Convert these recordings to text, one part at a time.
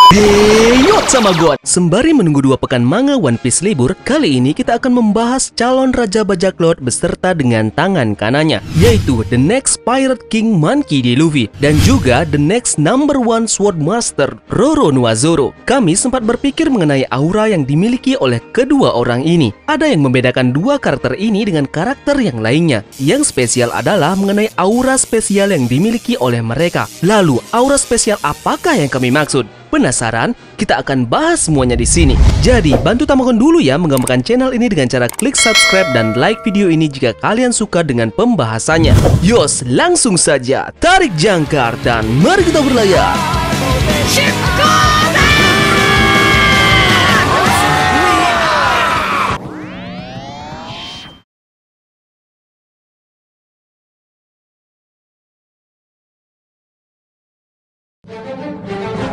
Heyo Tamagotchi! Sembari menunggu 2 pekan manga One Piece libur, kali ini kita akan membahas calon Raja Bajak Laut beserta dengan tangan kanannya, yaitu The Next Pirate King Monkey D. Luffy dan juga The Next #1 Sword Master Roronoa Zoro. Kami sempat berpikir mengenai aura yang dimiliki oleh kedua orang ini. Ada yang membedakan dua karakter ini dengan karakter yang lainnya. Yang spesial adalah mengenai aura spesial yang dimiliki oleh mereka. Lalu, aura spesial apakah yang kami maksud? Penasaran? Kita akan bahas semuanya di sini. Jadi, bantu Tamagotchi dulu ya mengembangkan channel ini dengan cara klik subscribe dan like video ini jika kalian suka dengan pembahasannya. Yos, langsung saja tarik jangkar dan mari kita berlayar.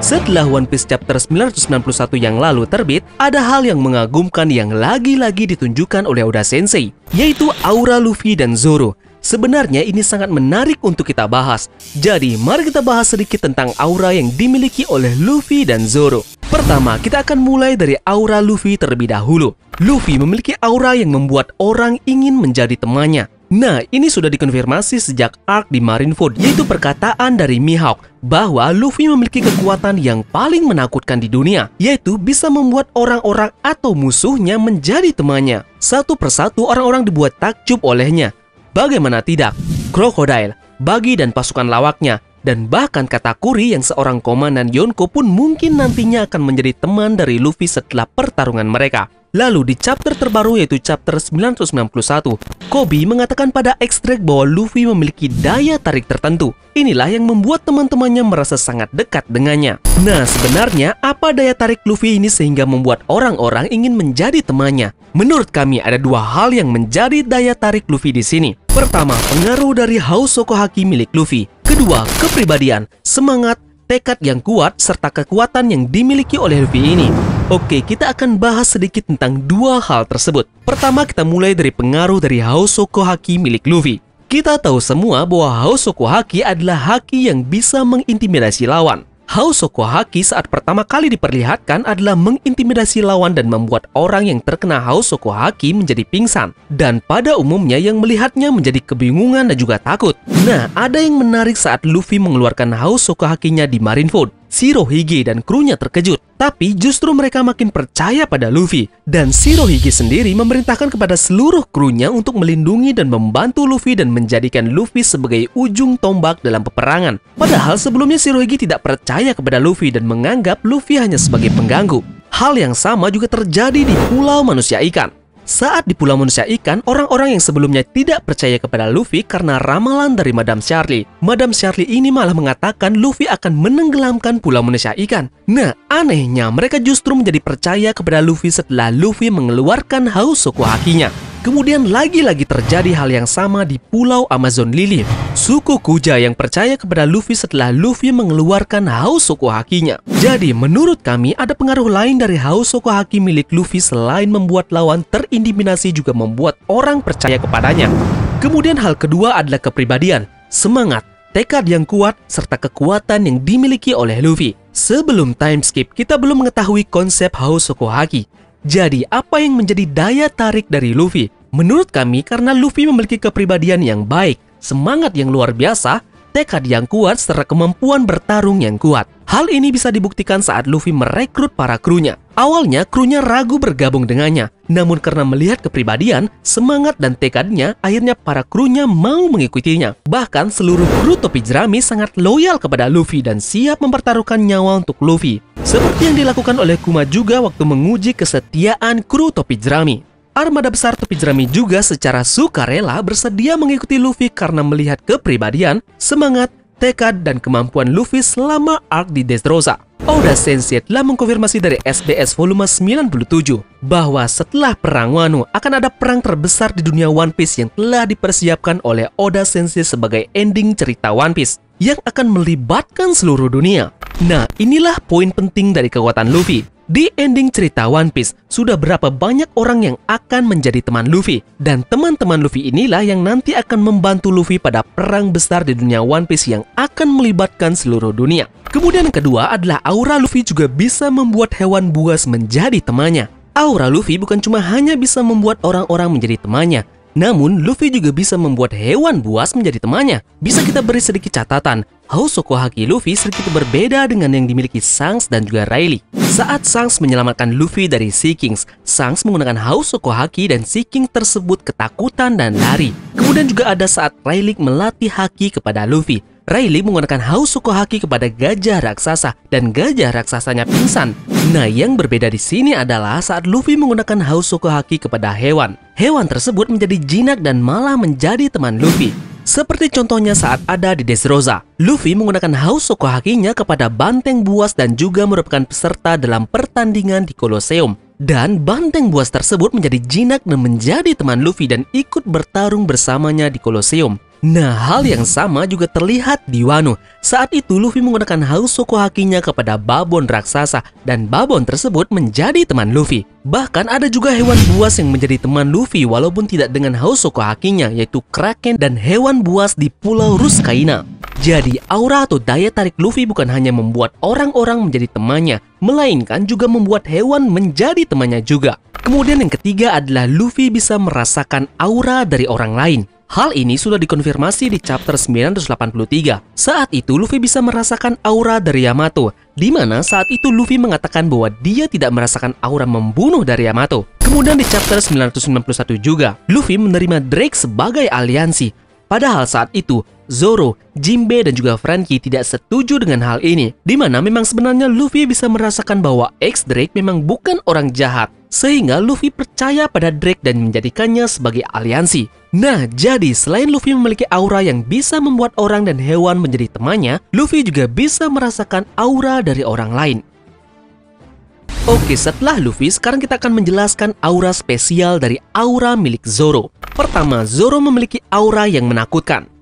Setelah One Piece chapter 991 yang lalu terbit, ada hal yang mengagumkan yang lagi-lagi ditunjukkan oleh Oda Sensei, yaitu aura Luffy dan Zoro. Sebenarnya ini sangat menarik untuk kita bahas. Jadi, mari kita bahas sedikit tentang aura yang dimiliki oleh Luffy dan Zoro. Pertama, kita akan mulai dari aura Luffy terlebih dahulu. Luffy memiliki aura yang membuat orang ingin menjadi temannya. Nah, ini sudah dikonfirmasi sejak arc di Marineford, yaitu perkataan dari Mihawk bahwa Luffy memiliki kekuatan yang paling menakutkan di dunia, yaitu bisa membuat orang-orang atau musuhnya menjadi temannya. Satu persatu orang-orang dibuat takjub olehnya. Bagaimana tidak? Crocodile, Buggy dan pasukan lawaknya, dan bahkan Katakuri yang seorang komandan Yonko pun mungkin nantinya akan menjadi teman dari Luffy setelah pertarungan mereka. Lalu di chapter terbaru yaitu chapter 991, Koby mengatakan pada X-Drake bahwa Luffy memiliki daya tarik tertentu. Inilah yang membuat teman-temannya merasa sangat dekat dengannya. Nah, sebenarnya apa daya tarik Luffy ini sehingga membuat orang-orang ingin menjadi temannya? Menurut kami ada dua hal yang menjadi daya tarik Luffy di sini. Pertama, pengaruh dari Hausoko Haki milik Luffy. Kedua, kepribadian, semangat, tekad yang kuat, serta kekuatan yang dimiliki oleh Luffy ini. Oke, kita akan bahas sedikit tentang dua hal tersebut. Pertama, kita mulai dari pengaruh dari Hausoko Haki milik Luffy. Kita tahu semua bahwa Hausoko Haki adalah haki yang bisa mengintimidasi lawan. Hausoko Haki saat pertama kali diperlihatkan adalah mengintimidasi lawan dan membuat orang yang terkena Hausoko Haki menjadi pingsan. Dan pada umumnya yang melihatnya menjadi kebingungan dan juga takut. Nah, ada yang menarik saat Luffy mengeluarkan Hausoko Hakinya di Marineford. Shirohige dan krunya terkejut, tapi justru mereka makin percaya pada Luffy. Dan Shirohige sendiri memerintahkan kepada seluruh krunya untuk melindungi dan membantu Luffy dan menjadikan Luffy sebagai ujung tombak dalam peperangan. Padahal sebelumnya Shirohige tidak percaya kepada Luffy dan menganggap Luffy hanya sebagai pengganggu. Hal yang sama juga terjadi di Pulau Manusia Ikan. Saat di Pulau Manusia Ikan, orang-orang yang sebelumnya tidak percaya kepada Luffy karena ramalan dari Madame Charlie. Madame Charlie ini malah mengatakan Luffy akan menenggelamkan Pulau Manusia Ikan. Nah, anehnya mereka justru menjadi percaya kepada Luffy setelah Luffy mengeluarkan Hausoko Hakinya. Kemudian lagi-lagi terjadi hal yang sama di Pulau Amazon Lily. Suku Kuja yang percaya kepada Luffy setelah Luffy mengeluarkan Hausoko Hakinya. Jadi menurut kami ada pengaruh lain dari Hausoko Haki milik Luffy selain membuat lawan terintimidasi juga membuat orang percaya kepadanya. Kemudian hal kedua adalah kepribadian, semangat, tekad yang kuat, serta kekuatan yang dimiliki oleh Luffy. Sebelum time skip, kita belum mengetahui konsep Hausoko Haki. Jadi, apa yang menjadi daya tarik dari Luffy? Menurut kami, karena Luffy memiliki kepribadian yang baik, semangat yang luar biasa, tekad yang kuat, serta kemampuan bertarung yang kuat. Hal ini bisa dibuktikan saat Luffy merekrut para krunya. Awalnya, krunya ragu bergabung dengannya. Namun karena melihat kepribadian, semangat, dan tekadnya, akhirnya para krunya mau mengikutinya. Bahkan seluruh kru topi jerami sangat loyal kepada Luffy dan siap mempertaruhkan nyawa untuk Luffy. Seperti yang dilakukan oleh Kuma juga waktu menguji kesetiaan kru topi jerami. Armada besar topi jerami juga secara sukarela bersedia mengikuti Luffy karena melihat kepribadian, semangat, tekad, dan kemampuan Luffy selama arc di Dressrosa. Oda Sensei telah mengkonfirmasi dari SBS volume 97 bahwa setelah perang Wano akan ada perang terbesar di dunia One Piece yang telah dipersiapkan oleh Oda Sensei sebagai ending cerita One Piece yang akan melibatkan seluruh dunia. Nah, inilah poin penting dari kekuatan Luffy. Di ending cerita One Piece, sudah berapa banyak orang yang akan menjadi teman Luffy. Dan teman-teman Luffy inilah yang nanti akan membantu Luffy pada perang besar di dunia One Piece yang akan melibatkan seluruh dunia. Kemudian yang kedua adalah aura Luffy juga bisa membuat hewan buas menjadi temannya. Aura Luffy bukan cuma hanya bisa membuat orang-orang menjadi temannya, namun Luffy juga bisa membuat hewan buas menjadi temannya. Bisa kita beri sedikit catatan, Housoko Haki Luffy sedikit berbeda dengan yang dimiliki Shanks dan juga Rayleigh. Saat Shanks menyelamatkan Luffy dari Sea Kings, Shanks menggunakan Housoko Haki dan Sea King tersebut ketakutan dan lari. Kemudian juga ada saat Rayleigh melatih Haki kepada Luffy. Rayleigh menggunakan Housoko Haki kepada gajah raksasa dan gajah raksasanya pingsan. Nah, yang berbeda di sini adalah saat Luffy menggunakan Housoko Haki kepada hewan. Hewan tersebut menjadi jinak dan malah menjadi teman Luffy. Seperti contohnya saat ada di Dressrosa, Luffy menggunakan Housoko Hakinya kepada banteng buas dan juga merupakan peserta dalam pertandingan di Colosseum. Dan banteng buas tersebut menjadi jinak dan menjadi teman Luffy dan ikut bertarung bersamanya di Colosseum. Nah, hal yang sama juga terlihat di Wano. Saat itu Luffy menggunakan Housoko Hakinya kepada babon raksasa dan babon tersebut menjadi teman Luffy. Bahkan ada juga hewan buas yang menjadi teman Luffy walaupun tidak dengan Housoko Hakinya, yaitu Kraken dan hewan buas di Pulau Ruskaina. Jadi aura atau daya tarik Luffy bukan hanya membuat orang-orang menjadi temannya, melainkan juga membuat hewan menjadi temannya juga. Kemudian yang ketiga adalah Luffy bisa merasakan aura dari orang lain. Hal ini sudah dikonfirmasi di chapter 983. Saat itu Luffy bisa merasakan aura dari Yamato, di mana saat itu Luffy mengatakan bahwa dia tidak merasakan aura membunuh dari Yamato. Kemudian di chapter 991 juga, Luffy menerima Drake sebagai aliansi. Padahal saat itu Zoro, Jinbe, dan juga Franky tidak setuju dengan hal ini, di mana memang sebenarnya Luffy bisa merasakan bahwa X-Drake memang bukan orang jahat, sehingga Luffy percaya pada Drake dan menjadikannya sebagai aliansi. Nah, jadi selain Luffy memiliki aura yang bisa membuat orang dan hewan menjadi temannya, Luffy juga bisa merasakan aura dari orang lain. Oke, setelah Luffy, sekarang kita akan menjelaskan aura spesial dari aura milik Zoro. Pertama, Zoro memiliki aura yang menakutkan.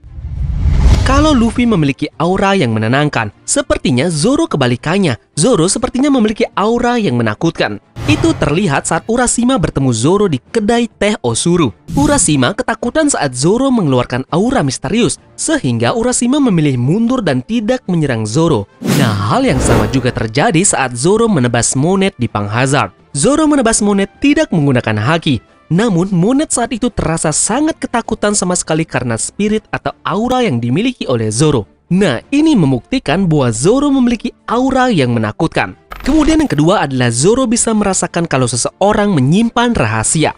Kalau Luffy memiliki aura yang menenangkan, sepertinya Zoro kebalikannya. Zoro sepertinya memiliki aura yang menakutkan. Itu terlihat saat Urashima bertemu Zoro di kedai teh Osuru. Urashima ketakutan saat Zoro mengeluarkan aura misterius, sehingga Urashima memilih mundur dan tidak menyerang Zoro. Nah, hal yang sama juga terjadi saat Zoro menebas Monet di Pang Hazard. Zoro menebas Monet tidak menggunakan haki, namun Monet saat itu terasa sangat ketakutan sama sekali karena spirit atau aura yang dimiliki oleh Zoro. Nah, ini membuktikan bahwa Zoro memiliki aura yang menakutkan. Kemudian yang kedua adalah Zoro bisa merasakan kalau seseorang menyimpan rahasia.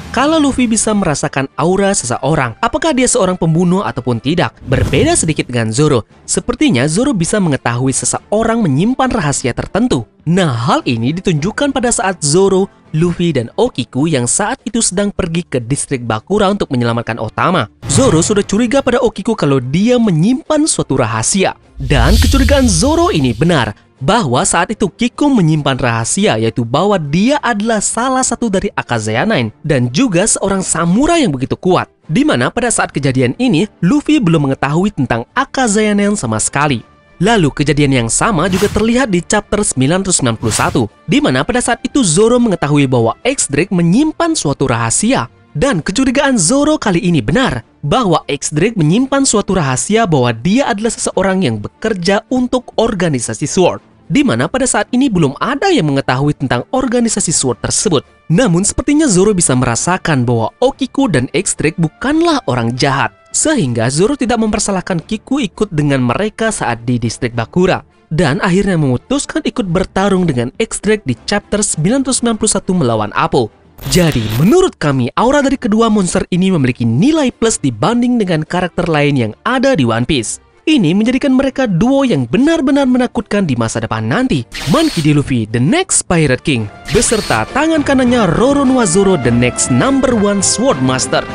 Kalau Luffy bisa merasakan aura seseorang, apakah dia seorang pembunuh ataupun tidak? Berbeda sedikit dengan Zoro. Sepertinya Zoro bisa mengetahui seseorang menyimpan rahasia tertentu. Nah, hal ini ditunjukkan pada saat Zoro, Luffy, dan Okiku yang saat itu sedang pergi ke distrik Bakura untuk menyelamatkan Otama. Zoro sudah curiga pada Okiku kalau dia menyimpan suatu rahasia. Dan kecurigaan Zoro ini benar, bahwa saat itu Kiko menyimpan rahasia, yaitu bahwa dia adalah salah satu dari Akazaya Nine dan juga seorang samurai yang begitu kuat. Di mana pada saat kejadian ini, Luffy belum mengetahui tentang Akazaya Nine sama sekali. Lalu kejadian yang sama juga terlihat di chapter 961, di mana pada saat itu Zoro mengetahui bahwa X-Drake menyimpan suatu rahasia. Dan kecurigaan Zoro kali ini benar, bahwa X-Drake menyimpan suatu rahasia bahwa dia adalah seseorang yang bekerja untuk organisasi SWORD. Di mana pada saat ini belum ada yang mengetahui tentang organisasi SWORD tersebut. Namun sepertinya Zoro bisa merasakan bahwa Okiku dan X-Drake bukanlah orang jahat. Sehingga Zoro tidak mempersalahkan Kiku ikut dengan mereka saat di distrik Bakura. Dan akhirnya memutuskan ikut bertarung dengan X-Drake di chapter 991 melawan Apple. Jadi menurut kami aura dari kedua monster ini memiliki nilai plus dibanding dengan karakter lain yang ada di One Piece. Ini menjadikan mereka duo yang benar-benar menakutkan di masa depan nanti. Monkey D. Luffy, The Next Pirate King, beserta tangan kanannya Roronoa Zoro, The Next #1 Sword Master.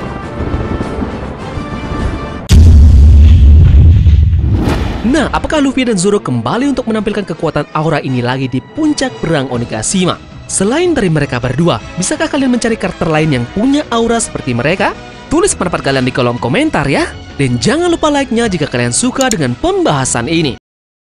Nah, apakah Luffy dan Zoro kembali untuk menampilkan kekuatan aura ini lagi di puncak perang Onigashima? Selain dari mereka berdua, bisakah kalian mencari karakter lain yang punya aura seperti mereka? Tulis pendapat kalian di kolom komentar ya. Dan jangan lupa like-nya jika kalian suka dengan pembahasan ini.